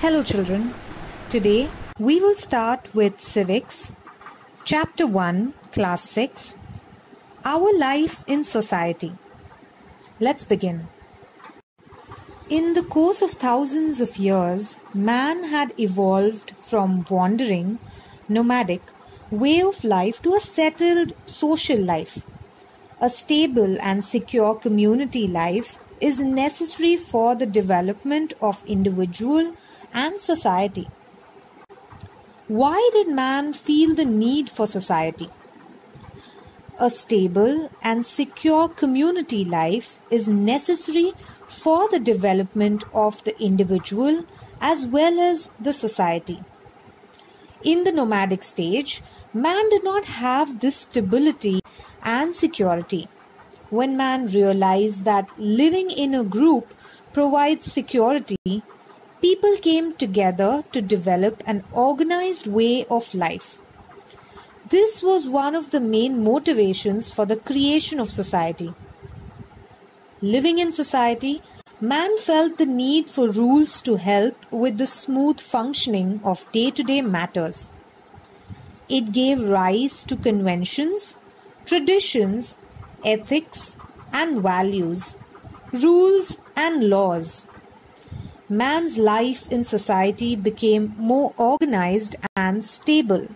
Hello children. Today we will start with Civics, Chapter 1, Class 6, Our Life in Society. Let's begin. In the course of thousands of years, man had evolved from wandering, nomadic way of life to a settled social life. A stable and secure community life is necessary for the development of individual and society. Why did man feel the need for society? A stable and secure community life is necessary for the development of the individual as well as the society. In the nomadic stage, man did not have this stability and security. When man realized that living in a group provides security, people came together to develop an organized way of life. This was one of the main motivations for the creation of society. Living in society, man felt the need for rules to help with the smooth functioning of day-to-day matters. It gave rise to conventions, traditions, ethics and values, rules and laws. Man's life in society became more organized and stable.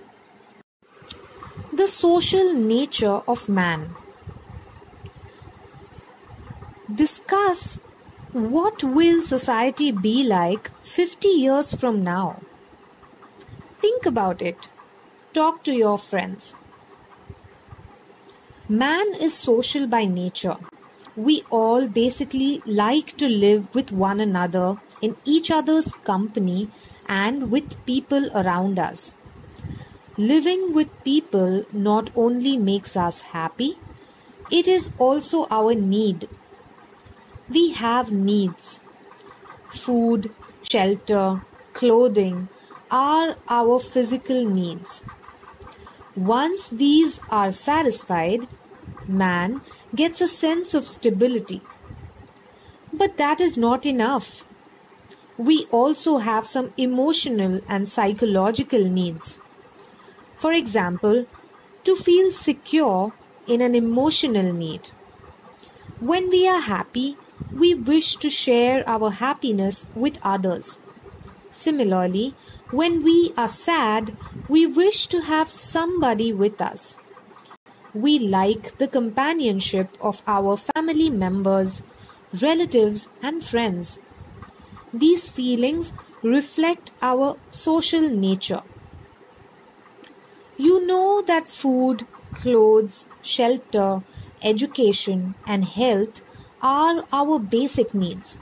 The social nature of man. Discuss what will society be like 50 years from now. Think about it. Talk to your friends. Man is social by nature. We all basically like to live with one another in each other's company and with people around us. Living with people not only makes us happy, it is also our need. We have needs. Food, shelter, clothing are our physical needs. Once these are satisfied, man gets a sense of stability. But that is not enough. We also have some emotional and psychological needs. For example, to feel secure in an emotional need. When we are happy, we wish to share our happiness with others. Similarly, when we are sad, we wish to have somebody with us. We like the companionship of our family members, relatives, and friends. These feelings reflect our social nature. You know that food, clothes, shelter, education, and health are our basic needs.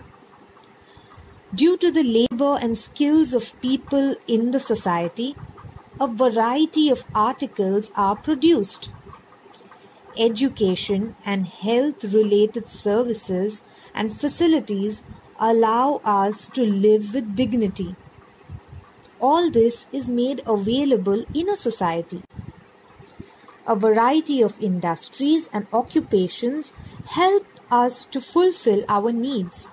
Due to the labor and skills of people in the society, a variety of articles are produced. Education and health-related services and facilities allow us to live with dignity. All this is made available in a society. A variety of industries and occupations help us to fulfill our needs.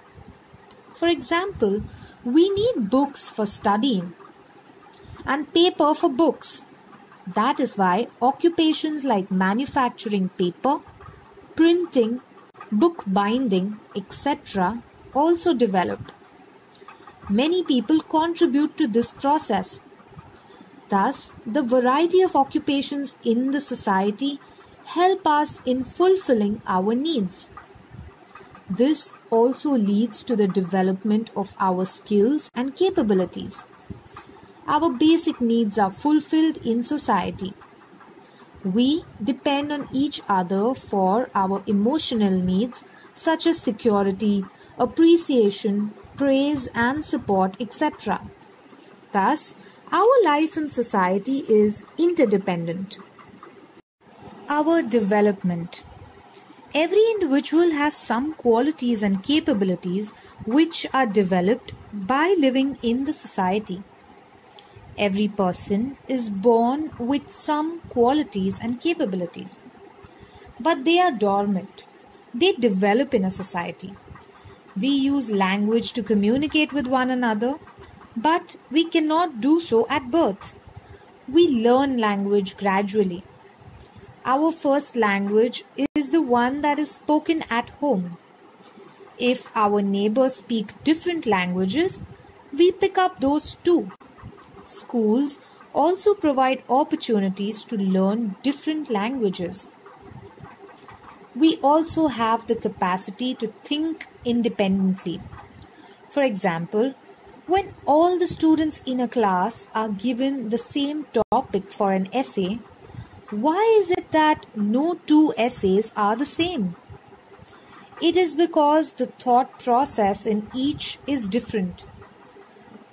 For example, we need books for studying and paper for books. That is why occupations like manufacturing paper, printing, book binding, etc. also developed. Many people contribute to this process. Thus, the variety of occupations in the society help us in fulfilling our needs. This also leads to the development of our skills and capabilities. Our basic needs are fulfilled in society. We depend on each other for our emotional needs such as security, appreciation, praise and support, etc. Thus, our life in society is interdependent. Our development. Every individual has some qualities and capabilities which are developed by living in the society. Every person is born with some qualities and capabilities, but they are dormant. They develop in a society. We use language to communicate with one another, But we cannot do so at birth. We learn language gradually. Our first language is the one that is spoken at home. If our neighbors speak different languages, we pick up those too. Schools also provide opportunities to learn different languages. We also have the capacity to think independently. For example, when all the students in a class are given the same topic for an essay, why is it that no two essays are the same? It is because the thought process in each is different.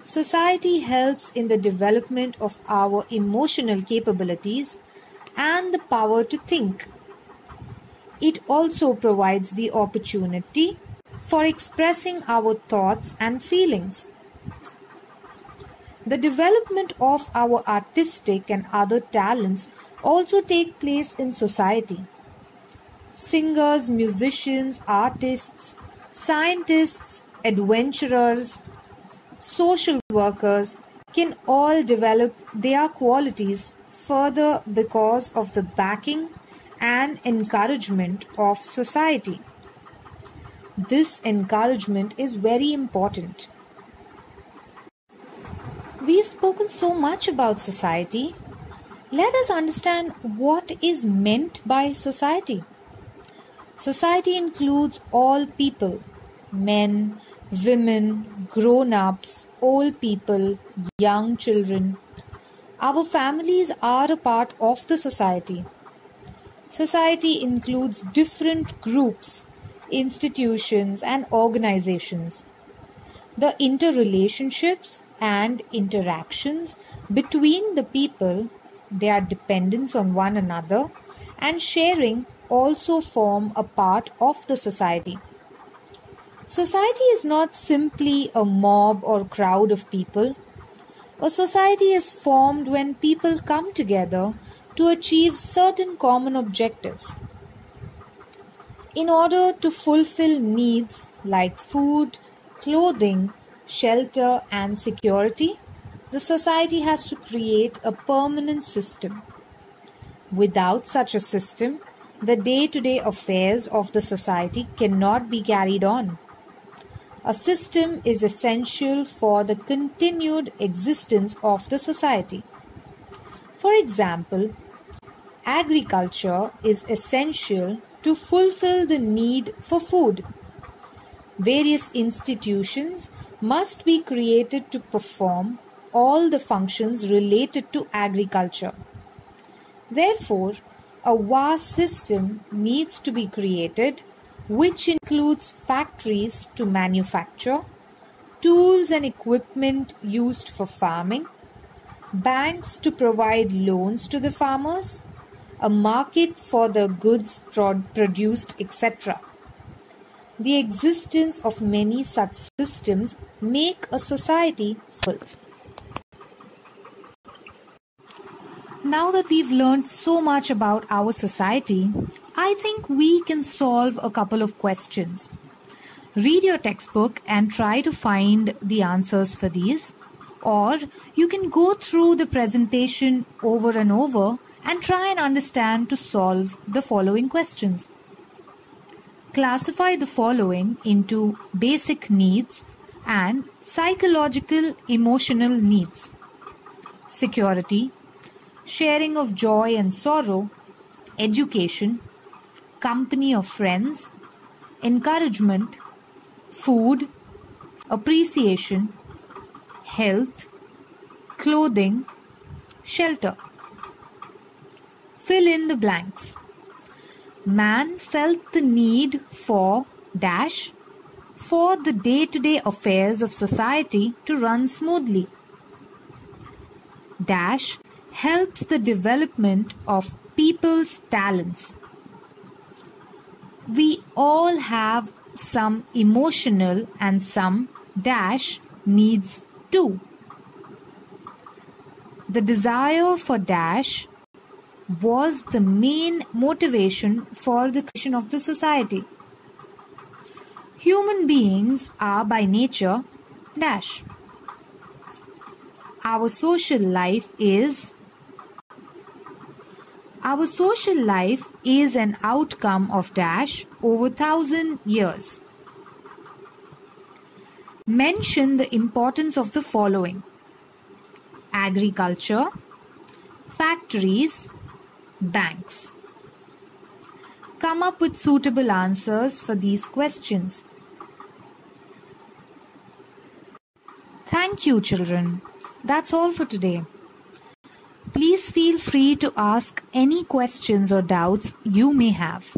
Society helps in the development of our emotional capabilities and the power to think. It also provides the opportunity for expressing our thoughts and feelings. The development of our artistic and other talents also take place in society. Singers, musicians, artists, scientists, adventurers, social workers can all develop their qualities further because of the backing and encouragement of society. This encouragement is very important. We've spoken so much about society. Let us understand what is meant by society. Society includes all people, men, women, grown-ups, old people, young children. Our families are a part of the society. Society includes different groups, institutions, and organizations. The interrelationships and interactions between the people, their dependence on one another, and sharing also form a part of the society. Society is not simply a mob or crowd of people. A society is formed when people come together to achieve certain common objectives. In order to fulfill needs like food, clothing, shelter, and security, the society has to create a permanent system. Without such a system, the day-to-day affairs of the society cannot be carried on. A system is essential for the continued existence of the society. For example, agriculture is essential to fulfill the need for food. Various institutions must be created to perform all the functions related to agriculture. Therefore, a vast system needs to be created, which includes factories to manufacture, tools and equipment used for farming, banks to provide loans to the farmers, a market for the goods produced, etc. The existence of many such systems make a society successful. Now that we've learned so much about our society, I think we can solve a couple of questions. Read your textbook and try to find the answers for these, or you can go through the presentation over and over and try and understand to solve the following questions. Classify the following into basic needs and psychological emotional needs: security, sharing of joy and sorrow, education, company of friends, encouragement, food, appreciation, health, clothing, shelter. Fill in the blanks. Man felt the need for dash for the day-to-day affairs of society to run smoothly. Dash helps the development of people's talents. We all have some emotional and some dash needs too. The desire for dash was the main motivation for the creation of the society. Human beings are by nature dash. Our social life is an outcome of dash over 1,000 years. Mention the importance of the following: agriculture, factories, banks. Come up with suitable answers for these questions. Thank you, children. That's all for today. Please feel free to ask any questions or doubts you may have.